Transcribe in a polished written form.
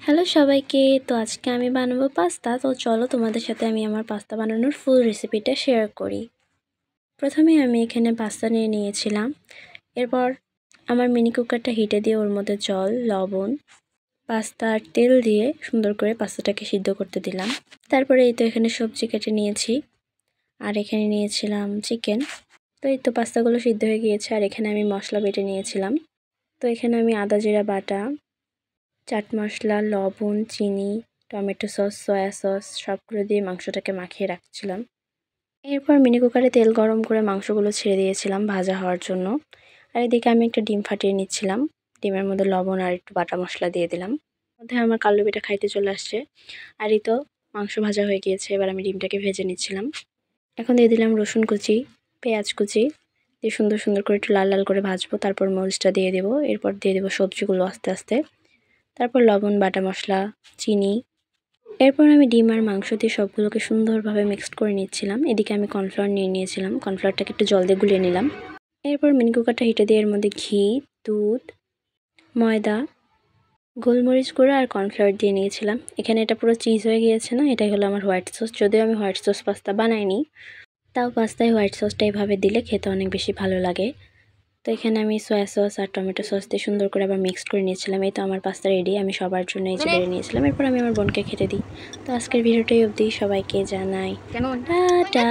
Hello সবাইকে। তো আজকে আমি বানাবো পাস্তা। তো চলো তোমাদের সাথে আমি আমার পাস্তা বানানোর ফুল রেসিপিটা শেয়ার করি। প্রথমে আমি এখানে পাস্তা নিয়ে নিয়েছিলাম। এরপর আমার মিনি কুকারটা হিটে দিয়ে ওর মধ্যে জল, লবণ, পাস্তা আর তেল দিয়ে সুন্দর করে পাস্তাটাকে সিদ্ধ করতে দিলাম। তারপরে এই তো এখানে সবজি কেটে নিয়েছি আর এখানে নিয়েছিলাম চিকেন। তো এই তো পাস্তাগুলো সিদ্ধ হয়ে গিয়েছে আর এখানে আমি মশলা বেটে নিয়েছিলাম। তো এখানে আমি আদা জিরা বাটা, চাট মশলা, লবণ, চিনি, টমেটো সস, সয়া সস সবগুলো দিয়ে মাংসটাকে মাখিয়ে রাখছিলাম। এরপর মিনি কুকারে তেল গরম করে মাংসগুলো ছেড়ে দিয়েছিলাম ভাজা হওয়ার জন্য। আর এদিকে আমি একটা ডিম ফাটিয়ে নিচ্ছিলাম। ডিমের মধ্যে লবণ আর একটু বাটা মশলা দিয়ে দিলাম। মধ্যে আমার কালো পিঠা খাইতে চলে আসছে। আর এই তো মাংস ভাজা হয়ে গিয়েছে। এবার আমি ডিমটাকে ভেজে নিচ্ছিলাম। এখন দিয়ে দিলাম রসুন কুচি, পেঁয়াজ কুচি দিয়ে সুন্দর সুন্দর করে একটু লাল লাল করে ভাজবো। তারপর মরিচটা দিয়ে দেবো। এরপর দিয়ে দেবো সবজিগুলো আস্তে আস্তে। তারপর লবণ, বাটা মশলা, চিনি। এরপর আমি ডিম আর মাংস দিয়ে সবগুলোকে সুন্দরভাবে মিক্সড করে নিচ্ছিলাম। এদিকে আমি কর্নফ্লাওয়ার নিয়ে নিয়েছিলাম। কর্নফ্লাওয়ারটাকে একটু জল দিয়ে গুলিয়ে নিলাম। এরপর মিনি কুকারটা হিটে দিয়ে এর মধ্যে ঘি, দুধ, ময়দা, গোলমরিচ গুঁড়ো আর কর্নফ্লাওয়ার দিয়ে নিয়েছিলাম। এখানে এটা পুরো চিজ হয়ে গিয়েছে না, এটাই হলো আমার হোয়াইট সস। যদিও আমি হোয়াইট সস পাস্তা বানাইনি, তাও পাস্তায় হোয়াইট সসটা এভাবে দিলে খেতে অনেক বেশি ভালো লাগে। তো এখানে আমি সয়া সস আর টমেটো সস দিয়ে সুন্দর করে আবার মিক্সড করে নিয়েছিলাম। এই তো আমার পাস্তা রেডি। আমি সবার জন্য এই যে বেড়ে নিয়েছিলাম। এরপর আমি আমার বোনকে খেতে দিই। তো আজকের ভিডিওটাই অবধি। সবাইকে জানাই টাটা।